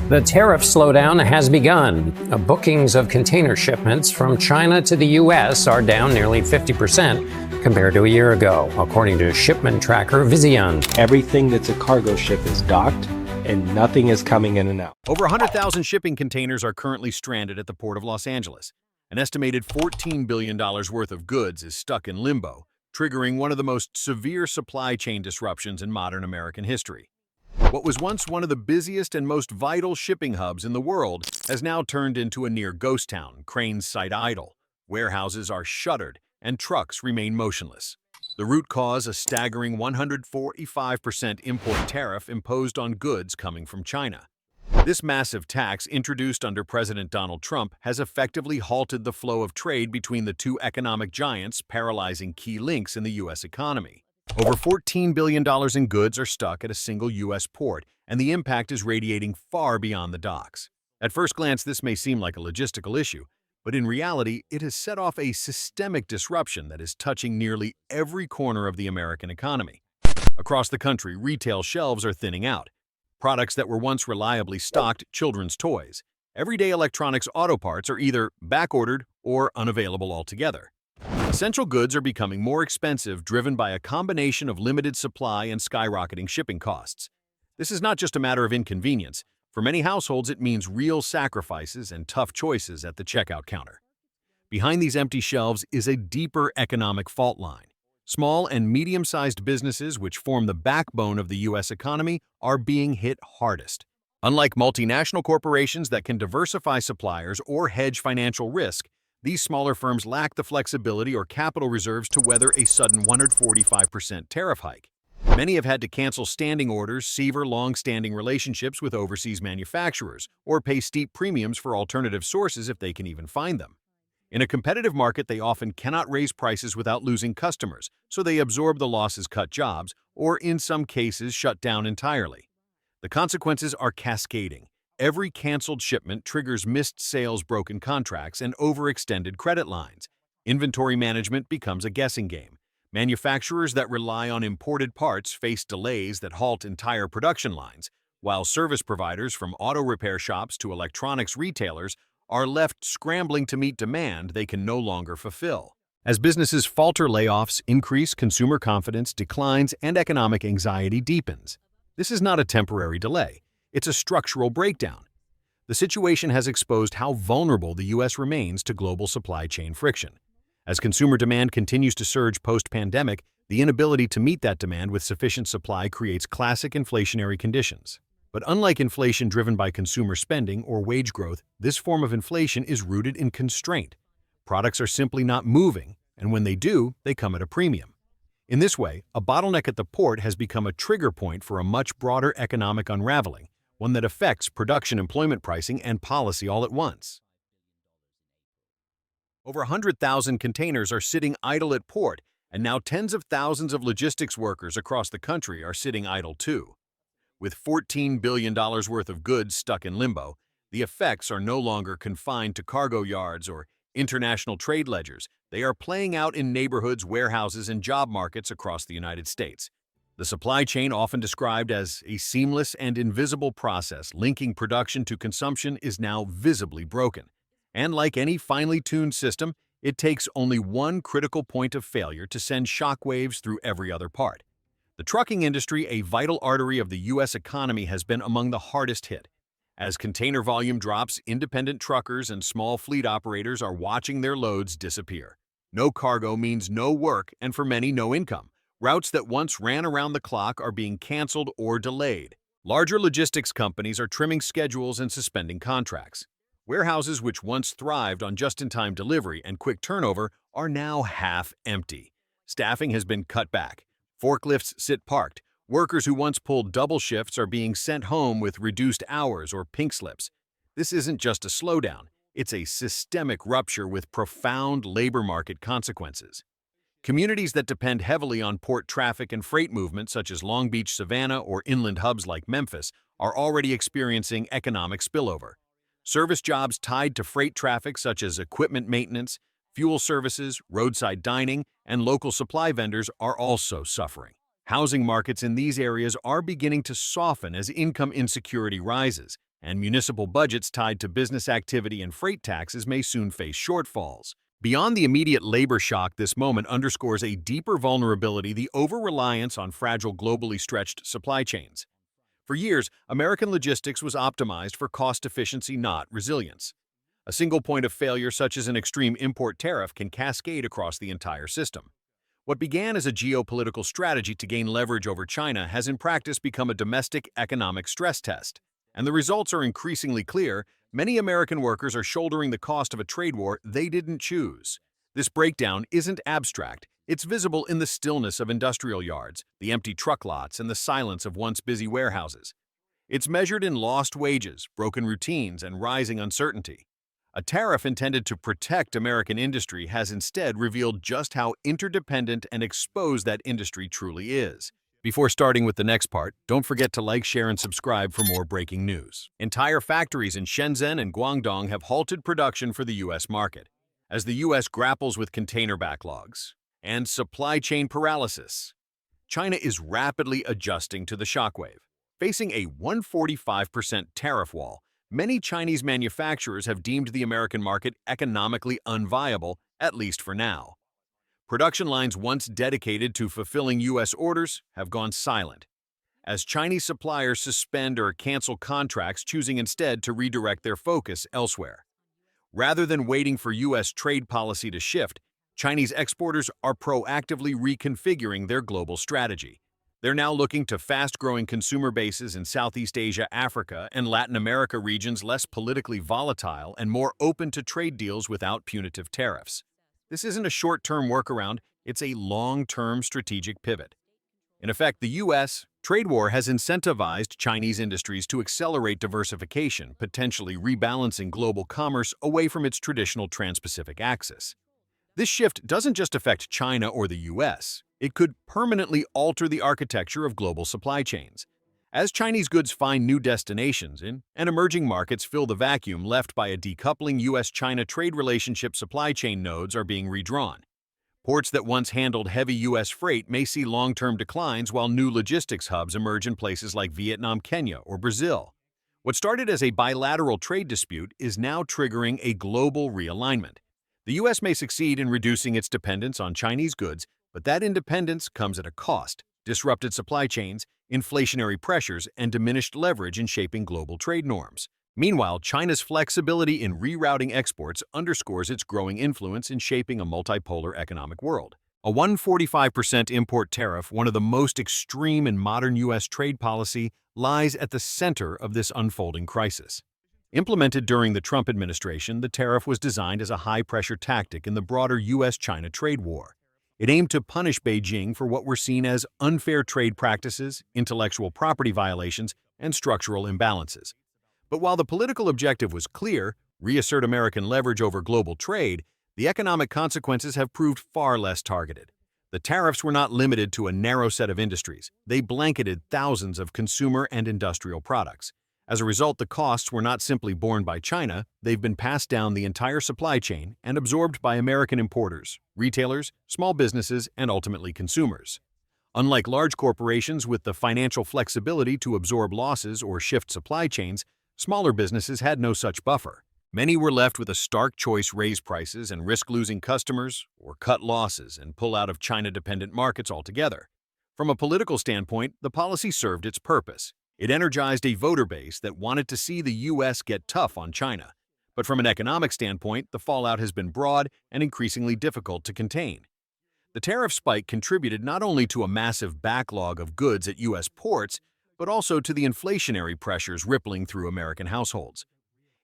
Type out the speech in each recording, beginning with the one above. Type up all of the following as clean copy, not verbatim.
The tariff slowdown has begun. Bookings of container shipments from China to the U.S. are down nearly 50% compared to a year ago, according to shipment tracker Vision. Everything that's a cargo ship is docked, and nothing is coming in and out. Over 100,000 shipping containers are currently stranded at the Port of Los Angeles. An estimated $14 billion worth of goods is stuck in limbo, triggering one of the most severe supply chain disruptions in modern American history. What was once one of the busiest and most vital shipping hubs in the world has now turned into a near ghost town. Cranes site idle, warehouses are shuttered, and trucks remain motionless. The root cause, a staggering 145% import tariff imposed on goods coming from China. This massive tax, introduced under President Donald Trump, has effectively halted the flow of trade between the two economic giants, paralyzing key links in the U.S. economy. Over $14 billion in goods are stuck at a single U.S. port, and the impact is radiating far beyond the docks. At first glance, this may seem like a logistical issue, but in reality, it has set off a systemic disruption that is touching nearly every corner of the American economy. Across the country, retail shelves are thinning out. Products that were once reliably stocked, children's toys, everyday electronics, auto parts, are either backordered or unavailable altogether. Essential goods are becoming more expensive, driven by a combination of limited supply and skyrocketing shipping costs. This is not just a matter of inconvenience. For many households, it means real sacrifices and tough choices at the checkout counter. Behind these empty shelves is a deeper economic fault line. Small and medium-sized businesses, which form the backbone of the U.S. economy, are being hit hardest. Unlike multinational corporations that can diversify suppliers or hedge financial risk, these smaller firms lack the flexibility or capital reserves to weather a sudden 145% tariff hike. Many have had to cancel standing orders, sever long-standing relationships with overseas manufacturers, or pay steep premiums for alternative sources if they can even find them. In a competitive market, they often cannot raise prices without losing customers, so they absorb the losses, cut jobs, or in some cases shut down entirely. The consequences are cascading. Every canceled shipment triggers missed sales, broken contracts, and overextended credit lines. Inventory management becomes a guessing game. Manufacturers that rely on imported parts face delays that halt entire production lines, while service providers from auto repair shops to electronics retailers are left scrambling to meet demand they can no longer fulfill. As businesses falter, layoffs increase, consumer confidence declines, and economic anxiety deepens. This is not a temporary delay. It's a structural breakdown. The situation has exposed how vulnerable the U.S. remains to global supply chain friction. As consumer demand continues to surge post-pandemic, the inability to meet that demand with sufficient supply creates classic inflationary conditions. But unlike inflation driven by consumer spending or wage growth, this form of inflation is rooted in constraint. Products are simply not moving, and when they do, they come at a premium. In this way, a bottleneck at the port has become a trigger point for a much broader economic unraveling, one that affects production, employment, pricing, and policy all at once. Over 100,000 containers are sitting idle at port, and now tens of thousands of logistics workers across the country are sitting idle too. With $14 billion worth of goods stuck in limbo, the effects are no longer confined to cargo yards or international trade ledgers. They are playing out in neighborhoods, warehouses, and job markets across the United States. The supply chain, often described as a seamless and invisible process linking production to consumption, is now visibly broken. And like any finely tuned system, it takes only one critical point of failure to send shockwaves through every other part. The trucking industry, a vital artery of the U.S. economy, has been among the hardest hit. As container volume drops, independent truckers and small fleet operators are watching their loads disappear. No cargo means no work, and for many, no income. Routes that once ran around the clock are being canceled or delayed. Larger logistics companies are trimming schedules and suspending contracts. Warehouses which once thrived on just-in-time delivery and quick turnover are now half empty. Staffing has been cut back. Forklifts sit parked. Workers who once pulled double shifts are being sent home with reduced hours or pink slips. This isn't just a slowdown. It's a systemic rupture with profound labor market consequences. Communities that depend heavily on port traffic and freight movement, such as Long Beach, Savannah, or inland hubs like Memphis, are already experiencing economic spillover. Service jobs tied to freight traffic, such as equipment maintenance, fuel services, roadside dining, and local supply vendors, are also suffering. Housing markets in these areas are beginning to soften as income insecurity rises, and municipal budgets tied to business activity and freight taxes may soon face shortfalls. Beyond the immediate labor shock, this moment underscores a deeper vulnerability: the over-reliance on fragile, globally stretched supply chains. For years, American logistics was optimized for cost efficiency, not resilience. A single point of failure, such as an extreme import tariff, can cascade across the entire system. What began as a geopolitical strategy to gain leverage over China has in practice become a domestic economic stress test. And the results are increasingly clear. Many American workers are shouldering the cost of a trade war they didn't choose. This breakdown isn't abstract. It's visible in the stillness of industrial yards, the empty truck lots, and the silence of once busy warehouses. It's measured in lost wages, broken routines, and rising uncertainty. A tariff intended to protect American industry has instead revealed just how interdependent and exposed that industry truly is. Before starting with the next part, don't forget to like, share, and subscribe for more breaking news. Entire factories in Shenzhen and Guangdong have halted production for the U.S. market, as the U.S. grapples with container backlogs and supply chain paralysis. China is rapidly adjusting to the shockwave. Facing a 145% tariff wall, many Chinese manufacturers have deemed the American market economically unviable, at least for now. Production lines once dedicated to fulfilling U.S. orders have gone silent, as Chinese suppliers suspend or cancel contracts, choosing instead to redirect their focus elsewhere. Rather than waiting for U.S. trade policy to shift, Chinese exporters are proactively reconfiguring their global strategy. They're now looking to fast-growing consumer bases in Southeast Asia, Africa, and Latin America, regions less politically volatile and more open to trade deals without punitive tariffs. This isn't a short-term workaround, it's a long-term strategic pivot. In effect, the U.S. trade war has incentivized Chinese industries to accelerate diversification, potentially rebalancing global commerce away from its traditional Trans-Pacific axis. This shift doesn't just affect China or the U.S., it could permanently alter the architecture of global supply chains. As Chinese goods find new destinations in and emerging markets fill the vacuum left by a decoupling U.S.-China trade relationship, supply chain nodes are being redrawn. Ports that once handled heavy U.S. freight may see long-term declines, while new logistics hubs emerge in places like Vietnam, Kenya, or Brazil. What started as a bilateral trade dispute is now triggering a global realignment. The U.S. may succeed in reducing its dependence on Chinese goods, but that independence comes at a cost: disrupted supply chains, inflationary pressures, and diminished leverage in shaping global trade norms. Meanwhile, China's flexibility in rerouting exports underscores its growing influence in shaping a multipolar economic world. A 145% import tariff, one of the most extreme in modern U.S. trade policy, lies at the center of this unfolding crisis. Implemented during the Trump administration, the tariff was designed as a high-pressure tactic in the broader U.S.-China trade war. It aimed to punish Beijing for what were seen as unfair trade practices, intellectual property violations, and structural imbalances. But while the political objective was clear, reassert American leverage over global trade, the economic consequences have proved far less targeted. The tariffs were not limited to a narrow set of industries. They blanketed thousands of consumer and industrial products. As a result, the costs were not simply borne by China, they've been passed down the entire supply chain and absorbed by American importers, retailers, small businesses, and ultimately consumers. Unlike large corporations with the financial flexibility to absorb losses or shift supply chains, smaller businesses had no such buffer. Many were left with a stark choice: raise prices and risk losing customers, or cut losses and pull out of China-dependent markets altogether. From a political standpoint, the policy served its purpose. It energized a voter base that wanted to see the U.S. get tough on China. But from an economic standpoint, the fallout has been broad and increasingly difficult to contain. The tariff spike contributed not only to a massive backlog of goods at U.S. ports, but also to the inflationary pressures rippling through American households.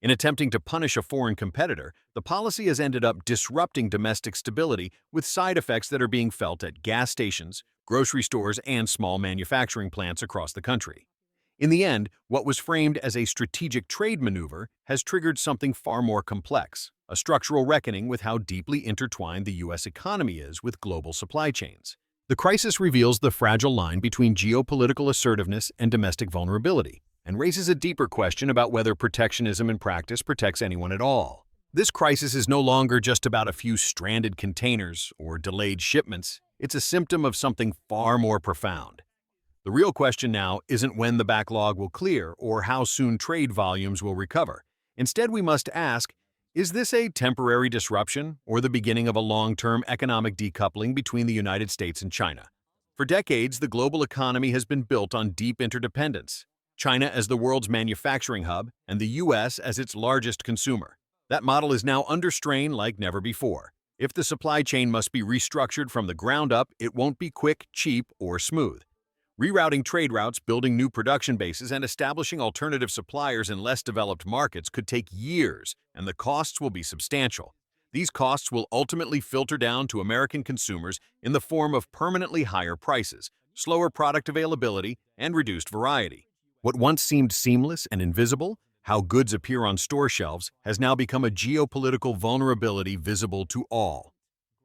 In attempting to punish a foreign competitor, the policy has ended up disrupting domestic stability, with side effects that are being felt at gas stations, grocery stores, and small manufacturing plants across the country. In the end, what was framed as a strategic trade maneuver has triggered something far more complex: a structural reckoning with how deeply intertwined the U.S. economy is with global supply chains. The crisis reveals the fragile line between geopolitical assertiveness and domestic vulnerability, and raises a deeper question about whether protectionism in practice protects anyone at all. This crisis is no longer just about a few stranded containers or delayed shipments. It's a symptom of something far more profound: The real question now isn't when the backlog will clear or how soon trade volumes will recover. Instead, we must ask, is this a temporary disruption or the beginning of a long-term economic decoupling between the United States and China? For decades, the global economy has been built on deep interdependence. China as the world's manufacturing hub and the U.S. as its largest consumer. That model is now under strain like never before. If the supply chain must be restructured from the ground up, it won't be quick, cheap, or smooth. Rerouting trade routes, building new production bases, and establishing alternative suppliers in less developed markets could take years, and the costs will be substantial. These costs will ultimately filter down to American consumers in the form of permanently higher prices, slower product availability, and reduced variety. What once seemed seamless and invisible, how goods appear on store shelves, has now become a geopolitical vulnerability visible to all.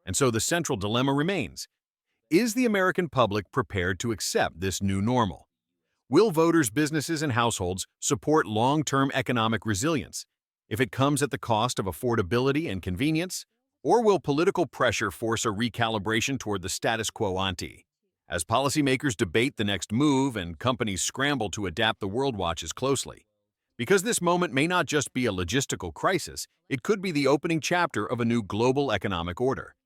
And so the central dilemma remains. Is the American public prepared to accept this new normal? Will voters, businesses, and households support long-term economic resilience if it comes at the cost of affordability and convenience? Or will political pressure force a recalibration toward the status quo ante? As policymakers debate the next move and companies scramble to adapt, the world watches closely. Because this moment may not just be a logistical crisis, it could be the opening chapter of a new global economic order.